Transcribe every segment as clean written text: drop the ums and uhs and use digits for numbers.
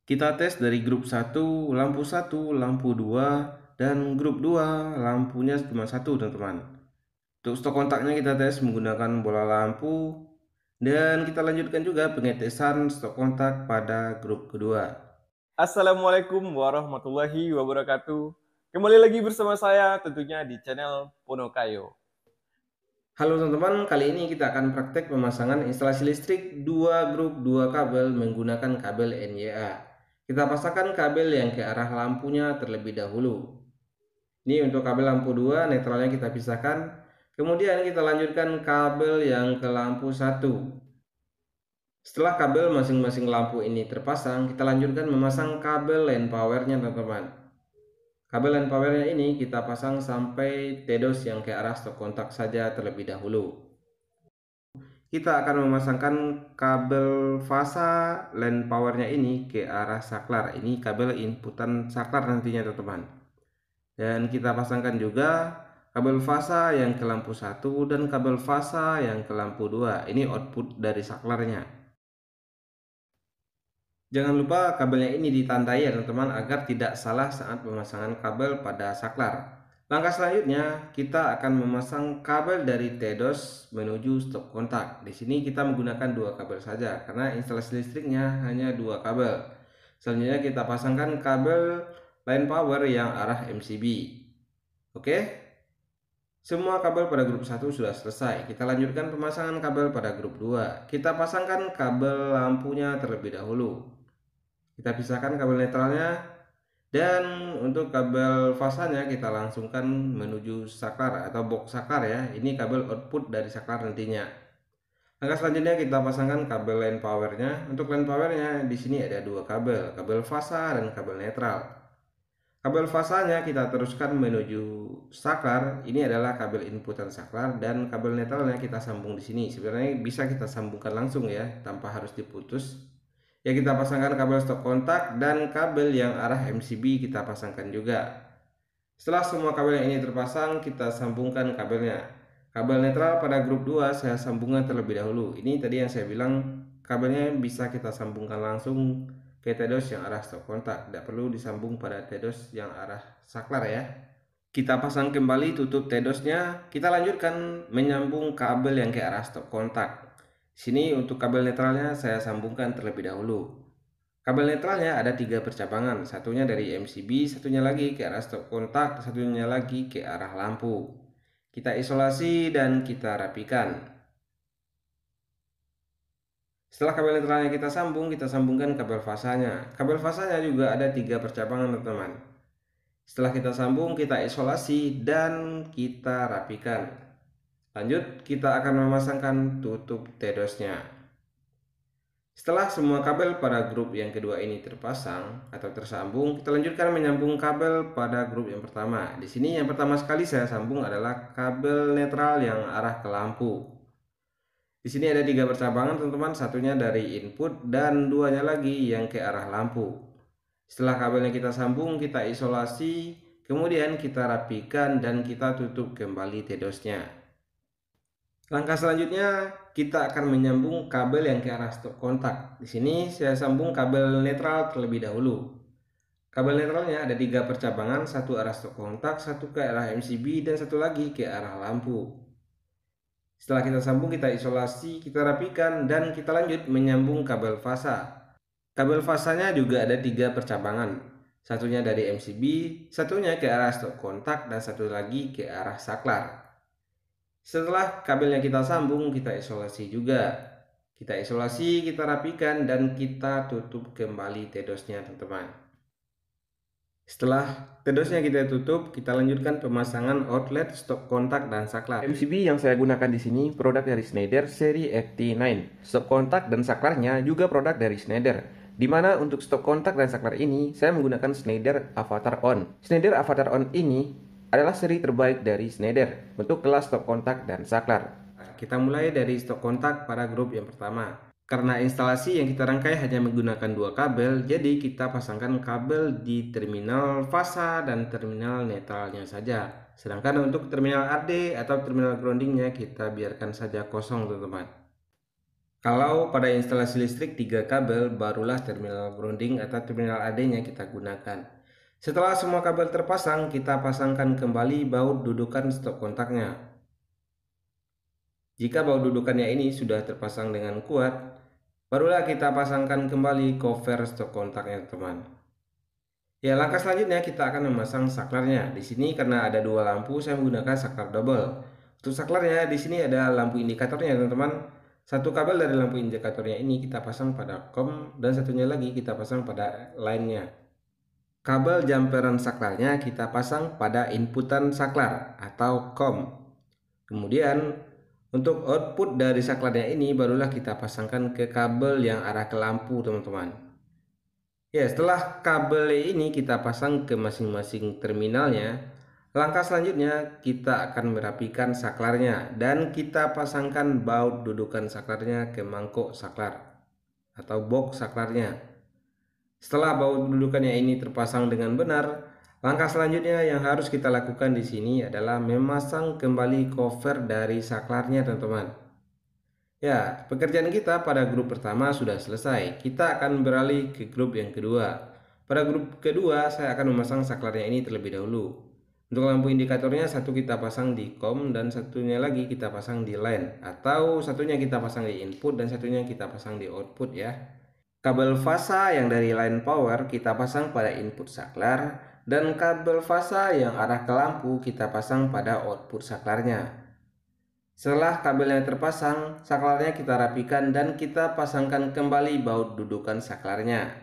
Kita tes dari grup 1, lampu 1, lampu 2, dan grup 2, lampunya cuma 1, teman-teman. Untuk stok kontaknya kita tes menggunakan bola lampu, dan kita lanjutkan juga pengetesan stok kontak pada grup kedua. Assalamualaikum warahmatullahi wabarakatuh. Kembali lagi bersama saya tentunya di channel Ponokayo. Halo teman-teman, kali ini kita akan praktek pemasangan instalasi listrik 2 grup 2 kabel menggunakan kabel NYA. Kita pasangkan kabel yang ke arah lampunya terlebih dahulu. Ini untuk kabel lampu 2, netralnya kita pisahkan. Kemudian kita lanjutkan kabel yang ke lampu 1. Setelah kabel masing-masing lampu ini terpasang, kita lanjutkan memasang kabel line powernya, teman-teman. Kabel line powernya ini kita pasang sampai TDOS yang ke arah stop kontak saja terlebih dahulu. Kita akan memasangkan kabel fasa line powernya ini ke arah saklar. Ini kabel inputan saklar nantinya, teman-teman. Dan kita pasangkan juga kabel fasa yang ke lampu 1 dan kabel fasa yang ke lampu 2. Ini output dari saklarnya. Jangan lupa kabelnya ini ditandai ya teman-teman, agar tidak salah saat pemasangan kabel pada saklar. Langkah selanjutnya kita akan memasang kabel dari TDOS menuju stop kontak. Di sini kita menggunakan 2 kabel saja karena instalasi listriknya hanya 2 kabel. Selanjutnya kita pasangkan kabel line power yang arah MCB. Oke, semua kabel pada grup 1 sudah selesai. Kita lanjutkan pemasangan kabel pada grup 2. Kita pasangkan kabel lampunya terlebih dahulu. Kita pisahkan kabel netralnya, dan untuk kabel fasanya kita langsungkan menuju saklar atau box saklar ya. Ini kabel output dari saklar nantinya. Langkah selanjutnya kita pasangkan kabel line powernya. Untuk line powernya di sini ada 2 kabel, kabel fasa dan kabel netral. Kabel fasanya kita teruskan menuju saklar. Ini adalah kabel inputan saklar, dan kabel netralnya kita sambung di sini. Sebenarnya bisa kita sambungkan langsung ya, tanpa harus diputus. Ya, kita pasangkan kabel stop kontak dan kabel yang arah MCB kita pasangkan juga. Setelah semua kabel yang ini terpasang, kita sambungkan kabelnya. Kabel netral pada grup 2 saya sambungkan terlebih dahulu. Ini tadi yang saya bilang, kabelnya bisa kita sambungkan langsung ke TDOS yang arah stop kontak, tidak perlu disambung pada TDOS yang arah saklar ya. Kita pasang kembali tutup TDOS-nya. Kita lanjutkan menyambung kabel yang ke arah stop kontak. Sini untuk kabel netralnya saya sambungkan terlebih dahulu. Kabel netralnya ada 3 percabangan, satunya dari MCB, satunya lagi ke arah stop kontak, satunya lagi ke arah lampu. Kita isolasi dan kita rapikan. Setelah kabel netralnya kita sambungkan kabel fasanya. Kabel fasanya juga ada 3 percabangan, teman-teman. Setelah kita sambung, kita isolasi dan kita rapikan. Lanjut, kita akan memasangkan tutup TDOS-nya. Setelah semua kabel pada grup yang kedua ini terpasang atau tersambung, kita lanjutkan menyambung kabel pada grup yang pertama. Di sini yang pertama sekali saya sambung adalah kabel netral yang arah ke lampu. Di sini ada 3 percabangan, teman-teman, satunya dari input dan 2-nya lagi yang ke arah lampu. Setelah kabelnya kita sambung, kita isolasi, kemudian kita rapikan dan kita tutup kembali TDOS-nya. Langkah selanjutnya kita akan menyambung kabel yang ke arah stop kontak. Di sini saya sambung kabel netral terlebih dahulu. Kabel netralnya ada 3 percabangan, satu arah stop kontak, satu ke arah MCB, dan satu lagi ke arah lampu. Setelah kita sambung, kita isolasi, kita rapikan, dan kita lanjut menyambung kabel fasa. Kabel fasanya juga ada 3 percabangan, satunya dari MCB, satunya ke arah stop kontak, dan satu lagi ke arah saklar. Setelah kabelnya kita sambung, kita isolasi juga. Kita isolasi, kita rapikan, dan kita tutup kembali TDOS-nya, teman-teman. Setelah TDOS-nya kita tutup, kita lanjutkan pemasangan outlet, stop kontak, dan saklar. MCB yang saya gunakan di sini produk dari Schneider seri FT9. Stop kontak dan saklarnya juga produk dari Schneider. Di mana untuk stop kontak dan saklar ini, saya menggunakan Schneider Avatar On. Schneider Avatar On ini adalah seri terbaik dari Schneider untuk kelas stop kontak dan saklar. Kita mulai dari stop kontak pada grup yang pertama. Karena instalasi yang kita rangkai hanya menggunakan 2 kabel, jadi kita pasangkan kabel di terminal fasa dan terminal netralnya saja. Sedangkan untuk terminal RD atau terminal groundingnya kita biarkan saja kosong, teman-teman. Kalau pada instalasi listrik 3 kabel, barulah terminal grounding atau terminal AD-nya kita gunakan. Setelah semua kabel terpasang, kita pasangkan kembali baut dudukan stop kontaknya. Jika baut dudukannya ini sudah terpasang dengan kuat, barulah kita pasangkan kembali cover stop kontaknya, teman. Ya, langkah selanjutnya kita akan memasang saklarnya. Di sini karena ada dua lampu, saya menggunakan saklar double. Untuk saklarnya di sini ada lampu indikatornya, teman-teman. Satu kabel dari lampu indikatornya ini kita pasang pada COM dan satunya lagi kita pasang pada line-nya. Kabel jumperan saklarnya kita pasang pada inputan saklar atau COM. Kemudian untuk output dari saklarnya ini barulah kita pasangkan ke kabel yang arah ke lampu, teman-teman. Ya, setelah kabel ini kita pasang ke masing-masing terminalnya, langkah selanjutnya kita akan merapikan saklarnya dan kita pasangkan baut dudukan saklarnya ke mangkok saklar atau box saklarnya. Setelah baut dudukannya ini terpasang dengan benar, langkah selanjutnya yang harus kita lakukan di sini adalah memasang kembali cover dari saklarnya, teman-teman. Ya, pekerjaan kita pada grup pertama sudah selesai. Kita akan beralih ke grup yang kedua. Pada grup kedua, saya akan memasang saklarnya ini terlebih dahulu. Untuk lampu indikatornya, satu kita pasang di COM dan satunya lagi kita pasang di line. Atau satunya kita pasang di input dan satunya kita pasang di output ya. Kabel fasa yang dari line power kita pasang pada input saklar. Dan kabel fasa yang arah ke lampu kita pasang pada output saklarnya. Setelah kabelnya terpasang, saklarnya kita rapikan dan kita pasangkan kembali baut dudukan saklarnya.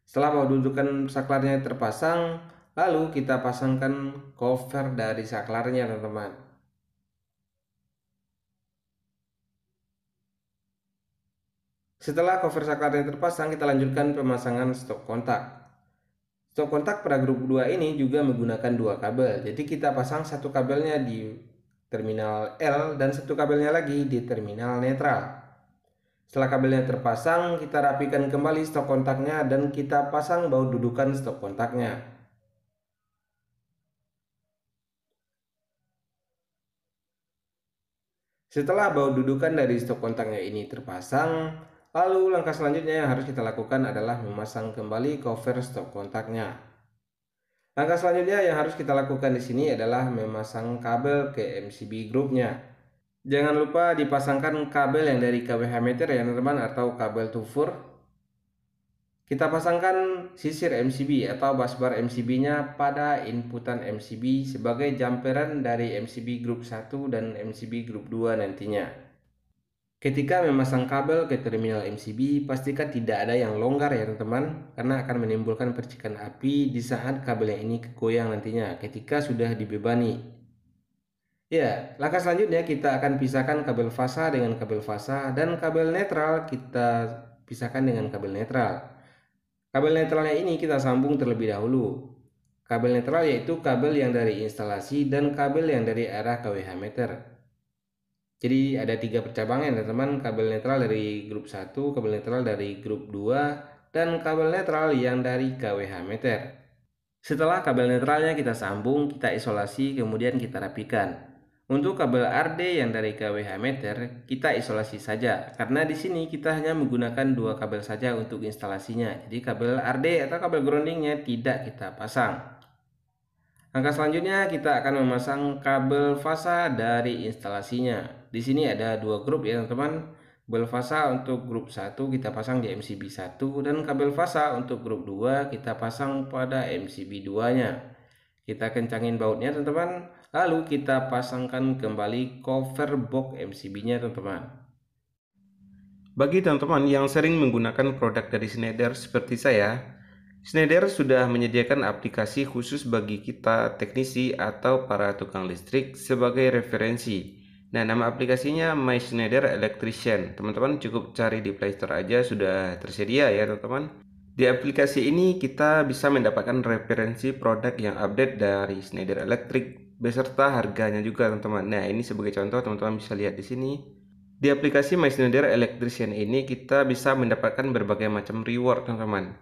Setelah baut dudukan saklarnya terpasang, lalu kita pasangkan cover dari saklarnya, teman-teman. Setelah cover saklarnya terpasang, kita lanjutkan pemasangan stop kontak. Stop kontak pada grup 2 ini juga menggunakan dua kabel. Jadi kita pasang satu kabelnya di terminal L dan satu kabelnya lagi di terminal netral. Setelah kabelnya terpasang, kita rapikan kembali stop kontaknya dan kita pasang baut dudukan stop kontaknya. Setelah baut dudukan dari stop kontaknya ini terpasang, lalu langkah selanjutnya yang harus kita lakukan adalah memasang kembali cover stop kontaknya. Langkah selanjutnya yang harus kita lakukan di sini adalah memasang kabel ke MCB grupnya. Jangan lupa dipasangkan kabel yang dari KWH meter ya, teman-teman, atau kabel tufur. Kita pasangkan sisir MCB atau busbar MCB-nya pada inputan MCB sebagai jumperan dari MCB grup 1 dan MCB grup 2 nantinya. Ketika memasang kabel ke terminal MCB, pastikan tidak ada yang longgar ya, teman-teman, karena akan menimbulkan percikan api di saat kabel yang ini kegoyang nantinya ketika sudah dibebani. Ya, langkah selanjutnya kita akan pisahkan kabel fasa dengan kabel fasa dan kabel netral kita pisahkan dengan kabel netral. Kabel netralnya ini kita sambung terlebih dahulu. Kabel netral yaitu kabel yang dari instalasi dan kabel yang dari arah KWH meter. Jadi ada 3 percabangan ya, teman-teman. Kabel netral dari grup 1, kabel netral dari grup 2, dan kabel netral yang dari KWH meter. Setelah kabel netralnya kita sambung, kita isolasi, kemudian kita rapikan. Untuk kabel RD yang dari KWH meter, kita isolasi saja, karena di sini kita hanya menggunakan 2 kabel saja untuk instalasinya. Jadi kabel RD atau kabel groundingnya tidak kita pasang. Langkah selanjutnya kita akan memasang kabel fasa dari instalasinya. Di sini ada 2 grup ya, teman-teman. Kabel fasa untuk grup 1 kita pasang di MCB 1 dan kabel fasa untuk grup 2 kita pasang pada MCB 2-nya. Kita kencangin bautnya, teman-teman. Lalu kita pasangkan kembali cover box MCB-nya, teman-teman. Bagi teman-teman yang sering menggunakan produk dari Schneider seperti saya, Schneider sudah menyediakan aplikasi khusus bagi kita teknisi atau para tukang listrik sebagai referensi. Nah, nama aplikasinya My Schneider Electrician. Teman-teman cukup cari di Play Store aja, sudah tersedia ya, teman-teman. Di aplikasi ini kita bisa mendapatkan referensi produk yang update dari Schneider Electric beserta harganya juga, teman-teman. Nah, ini sebagai contoh, teman-teman bisa lihat di sini. Di aplikasi My Schneider Electrician ini kita bisa mendapatkan berbagai macam reward, teman-teman.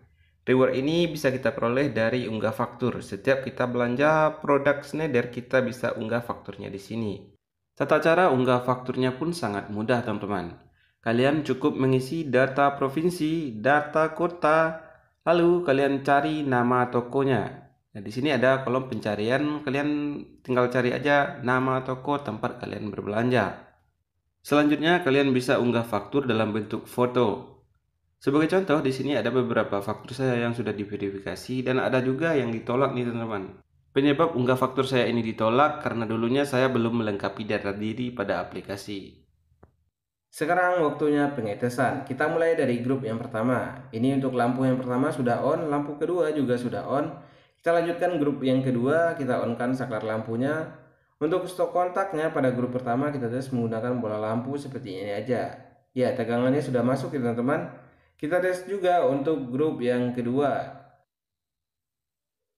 Reward ini bisa kita peroleh dari unggah faktur. Setiap kita belanja produk Schneider, kita bisa unggah fakturnya di sini. Tata cara unggah fakturnya pun sangat mudah, teman-teman. Kalian cukup mengisi data provinsi, data kota, lalu kalian cari nama tokonya. Nah, di sini ada kolom pencarian, kalian tinggal cari aja nama toko tempat kalian berbelanja. Selanjutnya, kalian bisa unggah faktur dalam bentuk foto. Sebagai contoh, di sini ada beberapa faktur saya yang sudah diverifikasi dan ada juga yang ditolak nih, teman-teman. Penyebab unggah faktur saya ini ditolak karena dulunya saya belum melengkapi data diri pada aplikasi. Sekarang waktunya pengetesan. Kita mulai dari grup yang pertama. Ini untuk lampu yang pertama sudah on, lampu kedua juga sudah on. Kita lanjutkan grup yang kedua, kita onkan saklar lampunya. Untuk stok kontaknya pada grup pertama kita tes menggunakan bola lampu seperti ini aja. Ya, tegangannya sudah masuk ya teman-teman. Kita tes juga untuk grup yang kedua.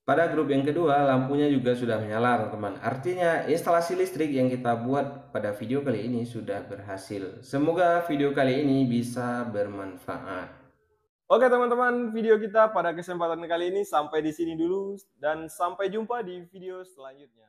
Pada grup yang kedua, lampunya juga sudah menyala, teman-teman. Artinya, instalasi listrik yang kita buat pada video kali ini sudah berhasil. Semoga video kali ini bisa bermanfaat. Oke teman-teman, video kita pada kesempatan kali ini sampai di sini dulu dan sampai jumpa di video selanjutnya.